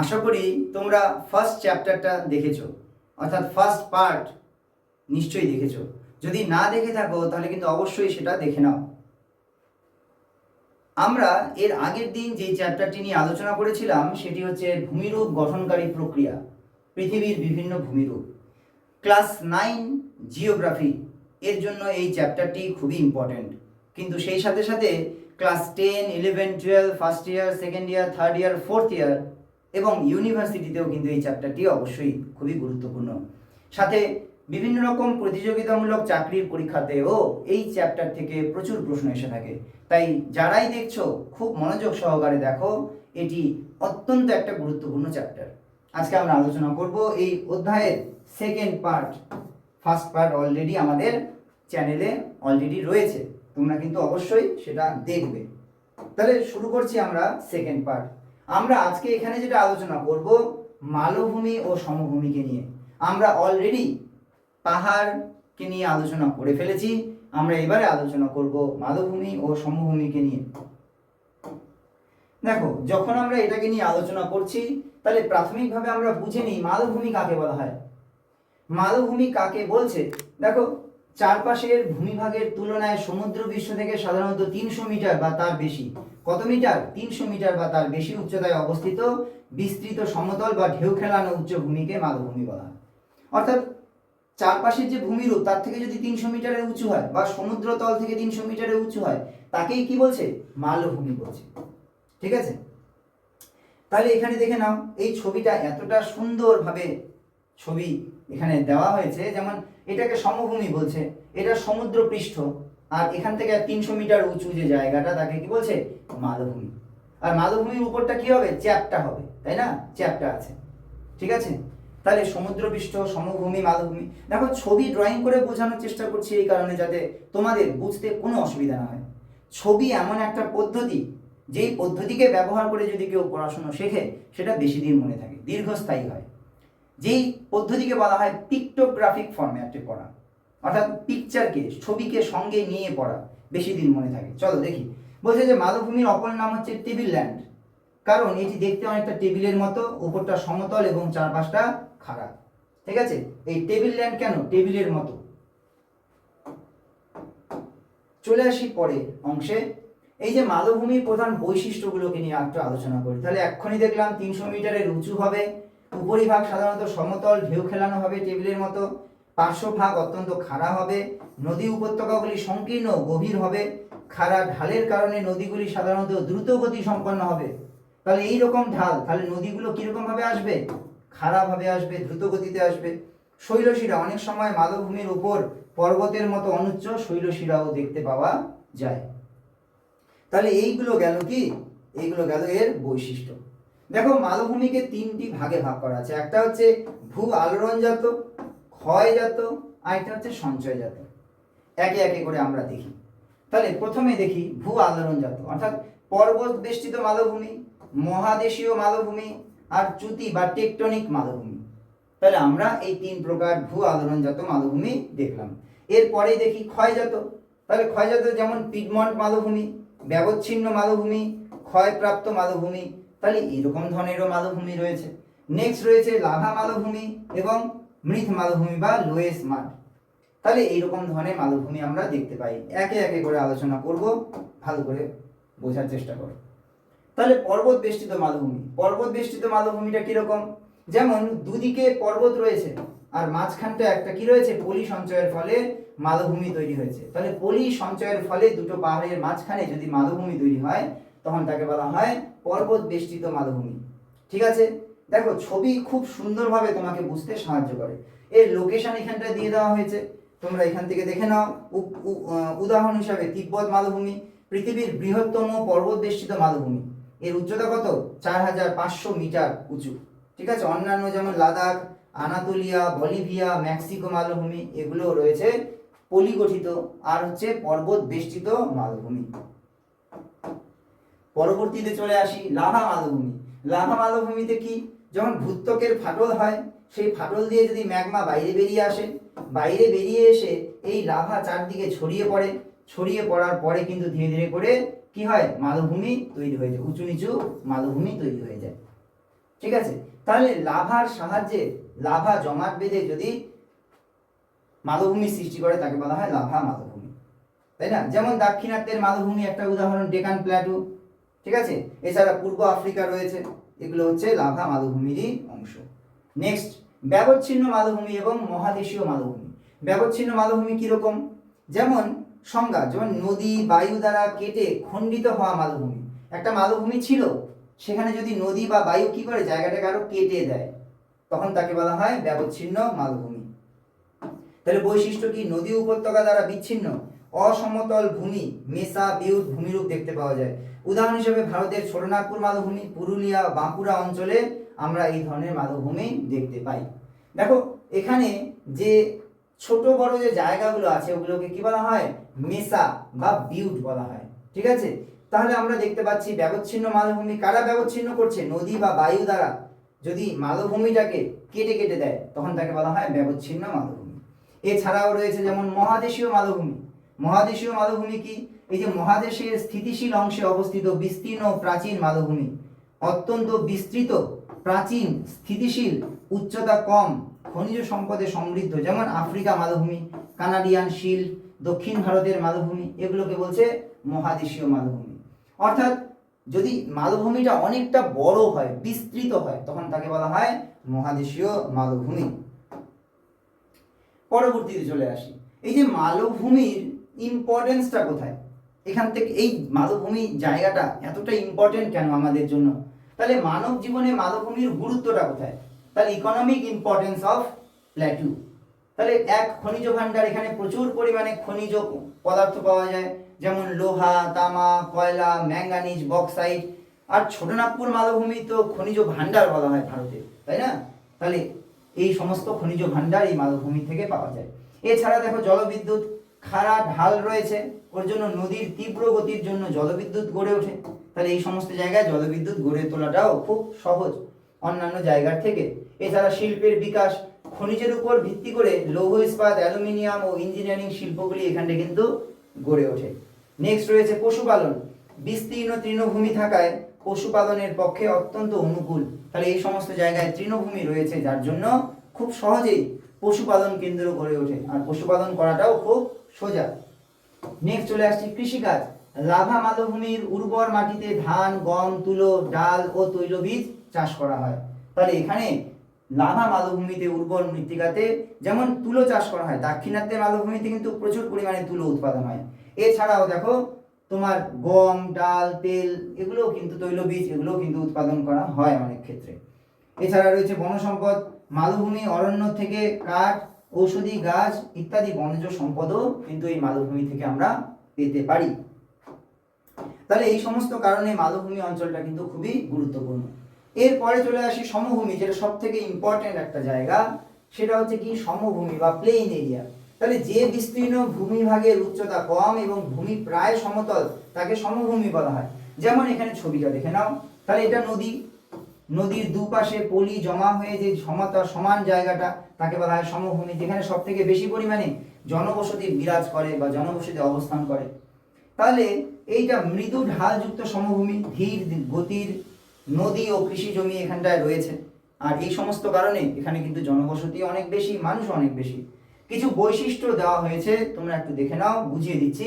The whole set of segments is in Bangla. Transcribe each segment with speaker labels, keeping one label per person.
Speaker 1: আশা করি তোমরা ফার্স্ট চ্যাপ্টারটা দেখেছো, অর্থাৎ ফার্স্ট পার্ট নিশ্চয়ই দেখেছো। যদি না দেখে থাকো তাহলে কিন্তু অবশ্যই সেটা দেখে নাও। আমরা এর আগের দিন যে চ্যাপ্টারটি নিয়ে আলোচনা করেছিলাম সেটি হচ্ছে ভূমিরূপ গঠনকারী প্রক্রিয়া, পৃথিবীর বিভিন্ন ভূমিরূপ। ক্লাস 9 জিওগ্রাফি এর জন্য এই চ্যাপ্টারটি খুবই ইম্পর্টেন্ট। কিন্তু সেই সাথে সাথে class 10, 11, 12, first year, second year, third year, fourth year এবং ইউনিভার্সিটিতেও কিন্তু এই চ্যাপ্টারটি অবশ্যই খুবই গুরুত্বপূর্ণ। সাথে বিভিন্ন রকম প্রতিযোগিতামূলক চাকরির পরীক্ষাতেও এই চ্যাপ্টার থেকে প্রচুর প্রশ্ন এসে থাকে। তাই যারাই দেখছো খুব মনোযোগ সহকারে দেখো, এটি অত্যন্ত একটা গুরুত্বপূর্ণ চ্যাপ্টার। আজকে আমরা আলোচনা করব এই অধ্যায়ের second part. First part already আমাদের চ্যানেলে অলরেডি রয়েছে, তোমরা কিন্তু অবশ্যই সেটা দেখবে। তাহলে শুরু করছি আমরা সেকেন্ড পার্ট। আমরা আজকে এখানে যেটা আলোচনা করব মালভূমি ও সমভূমিকে নিয়ে। আমরা অলরেডি পাহাড়কে নিয়ে আলোচনা করে ফেলেছি, আমরা এবারে আলোচনা করব মালভূমি ও সমভূমিকে নিয়ে। দেখো, যখন আমরা এটাকে নিয়ে আলোচনা করছি তাহলে প্রাথমিকভাবে আমরা বুঝে নিই মালভূমি কাকে বলা হয়। মালভূমি কাকে বলছে? দেখো, চারপাশের ভূমিভাগের তুলনায় সমুদ্র পৃষ্ঠ থেকে সাধারণত 300 মিটার বা তার বেশি, কত মিটার? 300 মিটার বা তার বেশি উচ্চতায় অবস্থিত বিস্তৃত সমতল বা ঢেউ খেলানো উচ্চভূমিকে মালভূমি বলা হয়। অর্থাৎ চারপাশের যে ভূমিরূপ তার থেকে যদি 300 মিটারের উঁচু হয় বা সমুদ্র তল থেকে 300 মিটারের উঁচু হয়, তাকেই কি বলছে? মালভূমি বলছে। ঠিক আছে, তাহলে এখানে দেখে নাও, এই ছবিটা এতটা সুন্দরভাবে ছবি এখানে দেওয়া হয়েছে। যেমন এটাকে সমভূমি বলছে, এটা সমুদ্র পৃষ্ঠ, আর এখান থেকে 300 মিটার উঁচু যে জায়গাটা তাকে কি বলছে? মালভূমি। আর মালভূমির উপরটা কি হবে? চ্যাপ্টা হবে, তাই না? চ্যাপ্টা আছে। ঠিক আছে, তাহলে সমুদ্রপৃষ্ঠ, সমভূমি, মালভূমি। দেখো, ছবি ড্রয়িং করে বোঝানোর চেষ্টা করছি এই কারণে যাতে তোমাদের বুঝতে কোনো অসুবিধা না হয়। ছবি এমন একটা পদ্ধতি, যেই পদ্ধতিকে ব্যবহার করে যদি কেউ পড়াশুনো শেখে সেটা বেশি দিন মনে থাকে, দীর্ঘস্থায়ী হয়। যেই পদ্ধতিকে বলা হয় পিক্টোগ্রাফিক ফরম্যাটে পড়া, অর্থাৎ পিকচারকে, ছবিকে সঙ্গে নিয়ে পড়া, বেশি দিন মনে থাকে। চলো দেখি। বলছে যে মালভূমির অপর নাম হচ্ছে টেবিল ল্যান্ড, কারণ এটি দেখতে অনেকটা টেবিলের মতো, উপরটা সমতল এবং চারপাশটা খাড়া। ঠিক আছে, এই টেবিল ল্যান্ড কেন টেবিলের মতো? চলে আসি পরে অংশে। এই যে মালভূমির প্রধান বৈশিষ্ট্যগুলোকে নিয়ে একটু আলোচনা করি। তাহলে এক্ষুনি দেখলাম 300 মিটারের উঁচু হবে, উপরিভাগ সাধারণত সমতল, ঢেউ খেলানো হবে টেবিলের মতো, পার্শ্বভাগ অত্যন্ত খাড়া হবে, নদী উপত্যকাগুলি সংকীর্ণ গভীর হবে, খাড়া ঢালের কারণে নদীগুলি সাধারণত দ্রুত গতি সম্পন্ন হবে। তাহলে এই রকম ঢাল, তাহলে নদীগুলো কিরকম ভাবে আসবে? খাড়া ভাবে আসবে, দ্রুত গতিতে আসবে। শৈলশিরা, অনেক সময় মালভূমির উপর পর্বতের মতো অনুচ্চ শৈলশিরাও দেখতে পাওয়া যায়। তাহলে এইগুলো গেল কি? এইগুলো গেল এর বৈশিষ্ট্য। দেখো, মালভূমিকে 3টি ভাগে ভাগ করা আছে। একটা হচ্ছে ভূ আলোড়নজাত, ক্ষয়জাত, আর একটা হচ্ছে সঞ্চয়জাত। একে একে করে আমরা দেখি। তাহলে প্রথমে দেখি ভূ আলোড়নজাত, অর্থাৎ পর্বত বেষ্টিত মালভূমি, মহাদেশীয় মালভূমি আর চ্যুতি বা টেকটনিক মালভূমি। তাহলে আমরা এই 3 প্রকার ভূ আলোড়নজাত মালভূমি দেখলাম। এরপরে দেখি ক্ষয়জাত। তাহলে ক্ষয়জাত যেমন পিডমন্ট মালভূমি, ব্যবচ্ছিন্ন মালভূমি, ক্ষয়প্রাপ্ত মালভূমি। তাহলে এরকম ধরনেরও মালভূমি রয়েছে। নেক্সট রয়েছে লাভা মালভূমি এবং মৃত মালভূমি বা লোয়েস মাড। তাহলে এইরকম ধরনের মালভূমি আমরা দেখতে পাই। একে একে করে আলোচনা করব, ভালো করে বোঝার চেষ্টা করো। তাহলে পর্বত বেষ্টিত মালভূমি, পর্বত বেষ্টিত মালভূমিটা কিরকম? যেমন দুদিকে পর্বত রয়েছে আর মাঝখানটা একটা কি রয়েছে? পলি সঞ্চয়ের ফলে মালভূমি তৈরি হয়েছে। তাহলে পলি সঞ্চয়ের ফলে দুটো পাহাড়ের মাঝখানে যদি মালভূমি তৈরি হয় তখন তাকে বলা হয় পর্বত বেষ্টিত মালভূমি। ঠিক আছে, দেখো ছবি খুব সুন্দরভাবে তোমাকে বুঝতে সাহায্য করে। এর লোকেশন এখানটা দিয়ে দেওয়া হয়েছে, তোমরা এখান থেকে দেখে নাও। উদাহরণ হিসাবে তিব্বত মালভূমি পৃথিবীর বৃহত্তম পর্বত বেষ্টিত মালভূমি। এর উচ্চতা কত? 4500 মিটার উঁচু। ঠিক আছে, অন্যান্য যেমন লাদাখ, আনাতোলিয়া, বলিভিয়া, মেক্সিকো মালভূমি এগুলো রয়েছে পলিগঠিত আর হচ্ছে পর্বত বেষ্টিত মালভূমি। পরবর্তীতে চলে আসি লাভা মালভূমি। লাভা মালভূমিতে কি? যখন ভূত্বকের ফাটল হয়, সেই ফাটল দিয়ে যদি ম্যাগমা বাইরে বেরিয়ে আসে, বাইরে বেরিয়ে এসে এই লাভা চারদিকে ছড়িয়ে পড়ে, ছড়িয়ে পড়ার পরে কিন্তু ধীরে ধীরে করে কি হয়? মালভূমি তৈরি হয়ে যায়, উঁচু নিচু মালভূমি তৈরি হয়ে যায়। ঠিক আছে? তাহলে লাভার সাহায্যে লাভা জমাট বেঁধে যদি মালভূমি সৃষ্টি করে তাকে বলা হয় লাভা মালভূমি, তাই না? যেমন দাক্ষিণাত্যের মালভূমি একটা উদাহরণ, ডেকান প্ল্যাটু, ঠিক আছে? এছাড়া পূর্ব আফ্রিকা রয়েছে, এগুলো হচ্ছে লাভা মালভূমিরই অংশ। নেক্সট, ব্যবচ্ছিন্ন মালভূমি এবং মহাদেশীয় মালভূমি। ব্যবচ্ছিন্ন মালভূমি কিরকম? যেমন সংজ্ঞা, যেমন নদী বায়ু দ্বারা কেটে খণ্ডিত হওয়া মালভূমি। একটা মালভূমি ছিল, সেখানে যদি নদী বা বায়ু কি করে জায়গাটাকে আরো কেটে দেয়, তখন তাকে বলা হয় ব্যবচ্ছিন্ন মালভূমি। তাহলে বৈশিষ্ট্য কি? নদী উপত্যকা দ্বারা বিচ্ছিন্ন অসমতল ভূমি, মেসা বিউট ভূমিরূপ দেখতে পাওয়া যায়। উদাহরণ হিসেবে ভারতের ছোটনাগপুর মালভূমি, পুরুলিয়া, বাঁকুড়া অঞ্চলে আমরা এই ধরনের মালভূমি দেখতে পাই। দেখো এখানে যে ছোট বড় যে জায়গাগুলো আছে ওগুলোকে কি বলা হয়? মেসা বা বিউট বলা হয়, ঠিক আছে? তাহলে আমরা দেখতে পাচ্ছি ব্যবচ্ছিন্ন মালভূমি কারা ব্যবচ্ছিন্ন করছে? নদী বা বায়ু দ্বারা যদি মালভূমিটাকে কেটে কেটে দেয় তখন তাকে বলা হয় ব্যবচ্ছিন্ন মালভূমি। এছাড়াও রয়েছে যেমন মহাদেশীয় মালভূমি। মহাদেশীয় মালভূমি কি? এই যে মহাদেশের স্থিতিশীল অংশে অবস্থিত বিস্তীর্ণ প্রাচীন মালভূমি, অত্যন্ত বিস্তৃত, প্রাচীন, স্থিতিশীল, উচ্চতা কম, খনিজ সম্পদে সমৃদ্ধ, যেমন আফ্রিকা মালভূমি, কানাডিয়ান শিল্ড, দক্ষিণ ভারতের মালভূমি, এগুলোকে বলছে মহাদেশীয় মালভূমি। অর্থাৎ যদি মালভূমিটা অনেকটা বড় হয়, বিস্তৃত হয়, তখন তাকে বলা হয় মহাদেশীয় মালভূমি। পরবর্তীতে চলে আসি, এই যে মালভূমির ইম্পর্টেন্সটা কোথায়? এখান থেকে এই মালভূমি জায়গাটা এতটা ইম্পর্টেন্ট কেন আমাদের জন্য? তাহলে মানব জীবনে মালভূমির গুরুত্বটা কোথায়? তাহলে ইকোনমিক ইম্পর্টেন্স অফ প্ল্যাটু। তাহলে এক, খনিজ ভাণ্ডার, এখানে প্রচুর পরিমাণে খনিজ পদার্থ পাওয়া যায়, যেমন লোহা, তামা, কয়লা, ম্যাঙ্গানিজ, বক্সাইট। আর ছোটনাগপুর মালভূমি তো খনিজ ভাণ্ডার বলা হয় ভারতে, তাই না? তাহলে এই সমস্ত খনিজ ভাণ্ডার এই মালভূমি থেকে পাওয়া যায়। এছাড়া দেখো জলবিদ্যুৎ, খাড়া ঢাল রয়েছে, ওর জন্য নদীর তীব্র গতির জন্য জলবিদ্যুৎ গড়ে ওঠে। তাহলে এই সমস্ত জায়গায় জলবিদ্যুৎ গড়ে তোলাটাও খুব সহজ অন্যান্য জায়গার থেকে। এছাড়া শিল্পের বিকাশ, খনিজের উপর ভিত্তি করে লৌহ ইস্পাত, অ্যালুমিনিয়াম ও ইঞ্জিনিয়ারিং শিল্পগুলি এখানে কিন্তু গড়ে ওঠে। নেক্সট রয়েছে পশুপালন, বিস্তীর্ণ তৃণভূমি থাকায় পশুপালনের পক্ষে অত্যন্ত অনুকূল। তাহলে এই সমস্ত জায়গায় তৃণভূমি রয়েছে, যার জন্য খুব সহজেই পশুপালন কেন্দ্র গড়ে ওঠে, আর পশুপালন করাটাও খুব সোজা। নেক্সট চলে আসছি কৃষিকাজ। লাভা মালভূমির উর্বর মাটিতে ধান, গম, তুলো, ডাল ও তৈলবীজ চাষ করা হয়। তাহলে এখানে লাভা মালভূমিতে উর্বর মৃত্তিকাতে যেমন তুলো চাষ করা হয়, দাক্ষিণাত্যের মালভূমিতে কিন্তু প্রচুর পরিমাণে তুলো উৎপাদন হয়। এছাড়াও দেখো তোমার গম, ডাল, তেল, এগুলোও কিন্তু তৈলবীজ, এগুলোও কিন্তু উৎপাদন করা হয় অনেক ক্ষেত্রে। এছাড়া রয়েছে বনসম্পদ, মালভূমি অরণ্য থেকে কাঠ, ঔষধি গাছ ইত্যাদি বনজ সম্পদও কিন্তু এই মালভূমি থেকে আমরা পেতে পারি। তাহলে এই সমস্ত কারণে মালভূমি অঞ্চলটা কিন্তু খুবই গুরুত্বপূর্ণ। এরপরে চলে আসি সমভূমি, যেটা সব থেকে ইম্পর্টেন্ট একটা জায়গা, সেটা হচ্ছে কি সমভূমি বা প্লেইন এরিয়া। তাহলে যে বিস্তীর্ণ ভূমিভাগের উচ্চতা কম এবং ভূমি প্রায় সমতল তাকে সমভূমি বলা হয়। যেমন এখানে ছবিটা দেখে নাও, তাহলে এটা নদী, নদীর দুপাশে পলি জমা হয়ে যে সমান জায়গাটা তাকে বলা হয় সমভূমি, যেখানে সব থেকে বেশি পরিমাণে জনবসতি বিরাজ করে বা জনবসতি অবস্থান করে। তাহলে এইটা মৃদু ঢালযুক্ত সমভূমি, ধীর গতির নদী ও কৃষি জমি এখানটায় রয়েছে। আর এই সমস্ত কারণে এখানে কিন্তু জনবসতি অনেক বেশি, মানুষ অনেক বেশি। কিছু বৈশিষ্ট্য দেওয়া হয়েছে, তোমরা একটু দেখে নাও, বুঝিয়ে দিচ্ছি।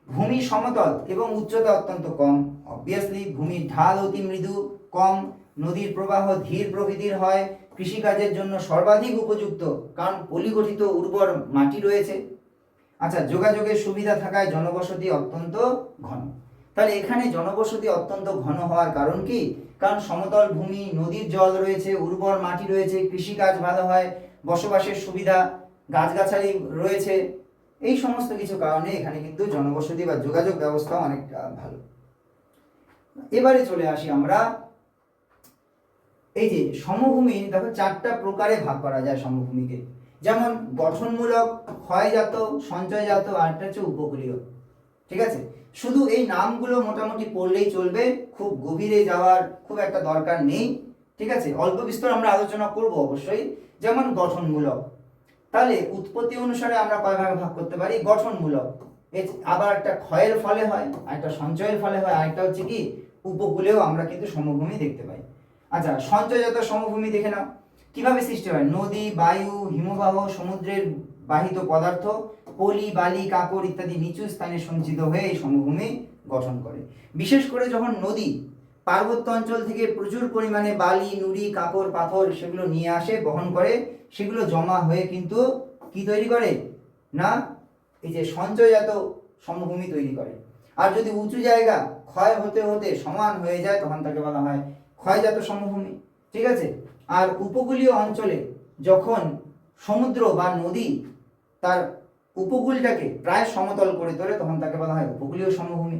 Speaker 1: ভূমি সমতল এবং উচ্চতা অত্যন্ত কম, অবভিয়াসলি। ভূমির ঢাল অতি মৃদু, কম। নদীর প্রবাহ ধীর প্রকৃতির হয়, কৃষিকাজের জন্য সর্বাধিক উপযুক্ত, কারণ পলিগঠিত উর্বর মাটি রয়েছে। আচ্ছা, যোগাযোগের সুবিধা থাকায় জনবসতি অত্যন্ত ঘন। তাহলে এখানে জনবসতি অত্যন্ত ঘন হওয়ার কারণ কি? কারণ সমতল ভূমি, নদীর জল রয়েছে, উর্বর মাটি রয়েছে, কৃষিকাজ ভালো হয়, বসবাসের সুবিধা, গাছগাছালি রয়েছে। এই সমস্ত কিছু কারণে এখানে কিন্তু জনবসতি বা যোগাযোগ ব্যবস্থা অনেকটা ভালো। এবারে চলে আসি আমরা, এই যে সমভূমি, দেখো চারটা প্রকারে ভাগ করা যায় সমভূমিকে। যেমন গঠনমূলক, ক্ষয়জাত, সঞ্চয়জাত, আর একটা হচ্ছে উপকূলীয়। ঠিক আছে, শুধু এই নামগুলো মোটামুটি পড়লেই চলবে, খুব গভীরে যাওয়ার খুব একটা দরকার নেই। ঠিক আছে, অল্প বিস্তর আমরা আলোচনা করব অবশ্যই। যেমন গঠনমূলক, তাহলে উৎপত্তি অনুসারে আমরা কয় ভাগে ভাগ করতে পারি? গঠনমূলক, আবার একটা ক্ষয়ের ফলে হয়, আর একটা সঞ্চয়ের ফলে হয়, আর একটা হচ্ছে কি উপকূলেও আমরা কিন্তু সমভূমি দেখতে পাই। আচ্ছা, সঞ্চয়জাত সমভূমি দেখে নাও কিভাবে সৃষ্টি হয়। নদী, বায়ু, হিমবাহ, সমুদ্রের বাহিত পদার্থ, পলি, বালি, কাকর ইত্যাদি নিচু স্থানে সঞ্চিত হয়ে এই সমভূমি গঠন করে। বিশেষ করে যখন নদী পার্বত্য অঞ্চল থেকে প্রচুর পরিমাণে বালি, নুড়ি, কাকর, পাথর সেগুলো নিয়ে আসে, বহন করে, সেগুলো জমা হয়ে কিন্তু কি তৈরি করে না, এই যে সঞ্চয়জাত সমভূমি তৈরি করে। আর যদি উঁচু জায়গা ক্ষয় হতে হতে সমান হয়ে যায় তখন তাকে বলা হয় ক্ষয়জাত সমভূমি। ঠিক আছে। আর উপকূলীয় অঞ্চলে যখন সমুদ্র বা নদী তার উপকূলটাকে প্রায় সমতল করে তোলে তখন তাকে বলা হয় উপকূলীয় সমভূমি।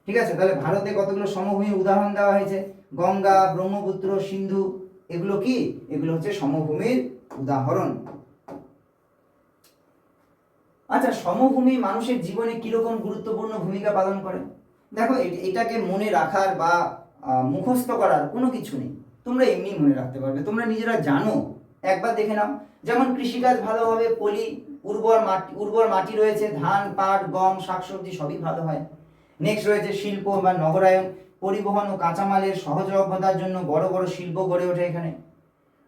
Speaker 1: ঠিক আছে। তাহলে ভারতে কতগুলো সমভূমির উদাহরণ দেওয়া হয়েছে। গঙ্গা, ব্রহ্মপুত্র, সিন্ধু, এগুলো কি, এগুলো হচ্ছে সমভূমির উদাহরণ। আচ্ছা, সমভূমি মানুষের জীবনে কিরকম গুরুত্বপূর্ণ ভূমিকা পালন করে। দেখো, এটাকে মনে রাখার বা মুখস্থ করার কোনো কিছু নেই, তোমরা এমনি মনে রাখতে পারবে, তোমরা নিজেরা জানো, একবার দেখে নাও। যেমন কৃষিকাজ ভালোভাবে, পলি, উর্বর মাটি রয়েছে, ধান, পাট, গম, শাকসবজি সবই ভালো হয়। নেক্সট রয়েছে শিল্প বা নগরায়ন, পরিবহন ও কাঁচামালের সহজলভ্যতার জন্য বড় বড় শিল্প গড়ে ওঠে এখানে।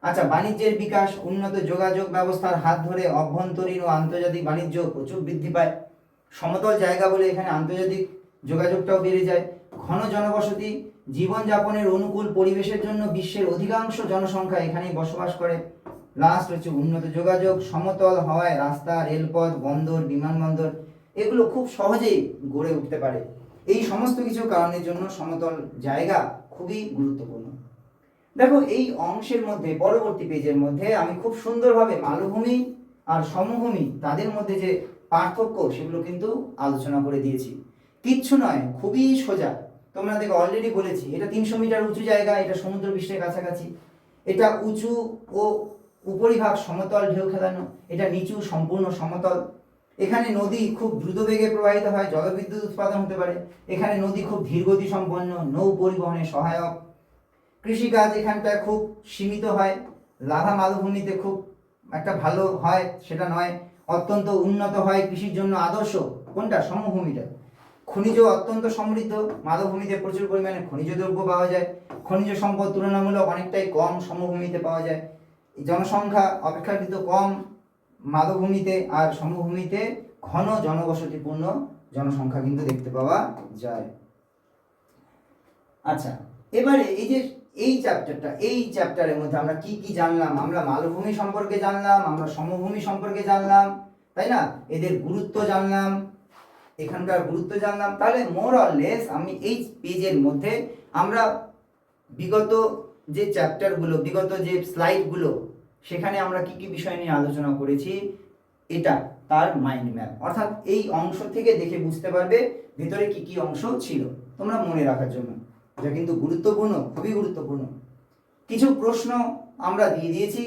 Speaker 1: আচ্ছা, বাণিজ্যের বিকাশ, উন্নত যোগাযোগ ব্যবস্থার হাত ধরে অভ্যন্তরীণ ও আন্তর্জাতিক বাণিজ্য প্রচুর বৃদ্ধি পায়। সমতল জায়গা বলে এখানে আন্তর্জাতিক যোগাযোগটাও বেড়ে যায়। ঘন জনবসতি, জীবনযাপনের অনুকূল পরিবেশের জন্য বিশ্বের অধিকাংশ জনসংখ্যা এখানেই বসবাস করে। লাস্ট হচ্ছে উন্নত যোগাযোগ, সমতল হওয়ায় রাস্তা, রেলপথ, বন্দর, বিমানবন্দর এগুলো খুব সহজেই গড়ে উঠতে পারে। এই সমস্ত কিছু কারণের জন্য সমতল জায়গা খুবই গুরুত্বপূর্ণ। দেখো, এই অংশের মধ্যে পরবর্তী পেজের মধ্যে আমি খুব সুন্দরভাবে মালভূমি আর সমভূমি তাদের মধ্যে যে পার্থক্য সেগুলো কিন্তু আলোচনা করে দিয়েছি। কিচ্ছু নয়, খুবই সোজা। তোমরা দেখো, অলরেডি বলেছি এটা 300 মিটার উঁচু জায়গা, এটা সমুদ্র পৃষ্ঠের কাছাকাছি। এটা উঁচু ও উপরিভাগ সমতল ঢেউ খেলানো, এটা নিচু সম্পূর্ণ সমতল। এখানে নদী খুব দ্রুত বেগে প্রবাহিত হয়, জলবিদ্যুৎ উৎপাদন হতে পারে। এখানে নদী খুব ধীরগতি সম্পন্ন, নৌ পরিবহনে সহায়ক। কৃষিকাজ এখানটায় খুব সীমিত হয়। লাভা মালভূমিতে খুব একটা ভালো হয় সেটা নয়, অত্যন্ত উন্নত হয়, কৃষির জন্য আদর্শ। কোনটা? সমভূমিটা। খনিজ অত্যন্ত সমৃদ্ধ, মালভূমিতে প্রচুর পরিমাণে খনিজ দ্রব্য পাওয়া যায়। খনিজ সম্পদ তুলনামূলক অনেকটাই কম সমভূমিতে পাওয়া যায়। জনসংখ্যা অপেক্ষাকৃত কম মালভূমিতে, আর সমভূমিতে ঘন জনবসতিপূর্ণ জনসংখ্যা কিন্তু দেখতে পাওয়া যায়। আচ্ছা, এবারে এই চ্যাপ্টারের মধ্যে আমরা কি কি জানলাম? আমরা মালভূমি সম্পর্কে জানলাম, আমরা সমভূমি সম্পর্কে জানলাম, তাই না? এদের গুরুত্ব জানলাম, এখানকার গুরুত্ব জানলাম। তাহলে মোর অর লেস আমি এই পেজের মধ্যে আমরা বিগত যে চ্যাপ্টারগুলো, বিগত যে স্লাইডগুলো, সেখানে আমরা কি কি বিষয় নিয়ে আলোচনা করেছি, এটা তার মাইন্ড ম্যাপ। অর্থাৎ এই অংশ থেকে দেখে বুঝতে পারবে ভিতরে কি কি অংশ ছিল, তোমরা মনে রাখার জন্য। এটা কিন্তু গুরুত্বপূর্ণ, খুবই গুরুত্বপূর্ণ। কিছু প্রশ্ন আমরা দিয়ে দিয়েছি,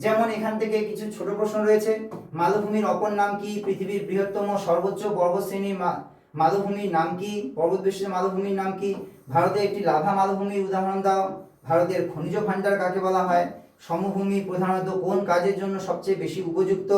Speaker 1: যেমন এখান থেকে কিছু ছোট প্রশ্ন রয়েছে। মালভূমির অপর নাম কি? পৃথিবীর বৃহত্তম সর্বোচ্চ পর্বতশ্রেণীর মালভূমির নাম কি? পর্বত বেষ্টিত মালভূমির নাম কি? ভারতের একটি লাভা মালভূমির উদাহরণ দাও। ভারতের খনিজ ভাণ্ডার কাকে বলা হয়? সমভূমি প্রধানত কোন কাজের জন্য সবচেয়ে বেশি উপযুক্ত?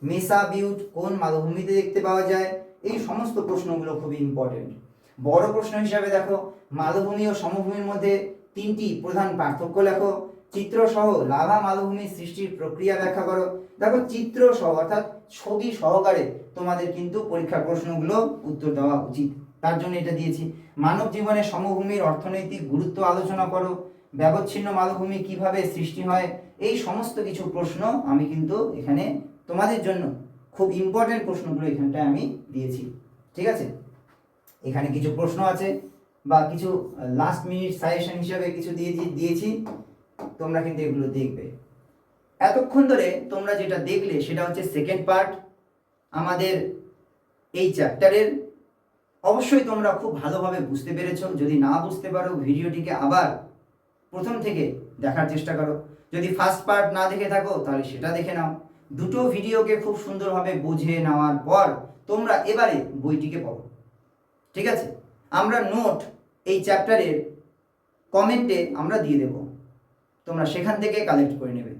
Speaker 1: মেসা বিউট কোন মালভূমিতে দেখতে পাওয়া যায়? এই সমস্ত প্রশ্নগুলো খুবই ইম্পর্টেন্ট। বড় প্রশ্ন হিসাবে দেখো, মালভূমি ও সমভূমির মধ্যে 3টি প্রধান পার্থক্য লেখো। চিত্র সহ লাভা মালভূমির সৃষ্টির প্রক্রিয়া ব্যাখ্যা করো। দেখো, চিত্র সহ অর্থাৎ ছবি সহকারে তোমাদের কিন্তু পরীক্ষার প্রশ্নগুলো উত্তর দেওয়া উচিত, তার জন্য এটা দিয়েছি। মানব জীবনে সমভূমির অর্থনৈতিক গুরুত্ব আলোচনা করো। ব্যবচ্ছিন্ন মালভূমি কিভাবে সৃষ্টি হয়? এই সমস্ত কিছু প্রশ্ন আমি কিন্তু এখানে তোমাদের জন্য খুব ইম্পর্টেন্ট প্রশ্নগুলো এখানটায় আমি দিয়েছি। ঠিক আছে, এখানে কিছু প্রশ্ন আছে বা কিছু লাস্ট মিনিট সাজেশন হিসাবে কিছু দিয়েছি, তোমরা কিন্তু এগুলো দেখবে। এতক্ষণ ধরে তোমরা যেটা দেখলে সেটা হচ্ছে সেকেন্ড পার্ট আমাদের এই চ্যাপ্টারের। অবশ্যই তোমরা খুব ভালোভাবে বুঝতে পেরেছো। যদি না বুঝতে পারো ভিডিওটিকে আবার প্রথম থেকে দেখার চেষ্টা করো। যদি ফার্স্ট পার্ট না দেখে থাকো তাহলে সেটা দেখে নাও। দুটো ভিডিওকে খুব সুন্দরভাবে বুঝে নেওয়ার পর তোমরা এবারে বইটিকে পড়ো। ঠিক আছে, আমরা নোট এই চ্যাপ্টারের কমেন্টে আমরা দিয়ে দেব, তোমরা সেখান থেকে কালেক্ট করে নেবে।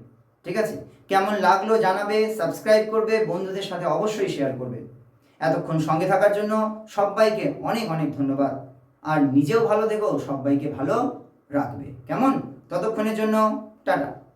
Speaker 1: ঠিক আছে, কেমন লাগলো জানাবে, সাবস্ক্রাইব করবে, বন্ধুদের সাথে অবশ্যই শেয়ার করবে। এতক্ষণ সঙ্গে থাকার জন্য সবাইকে অনেক অনেক ধন্যবাদ। আর নিজেও ভালো থেকো, সবাইকে ভালো রাখবে। কেমন? ততক্ষণের জন্য টাটা।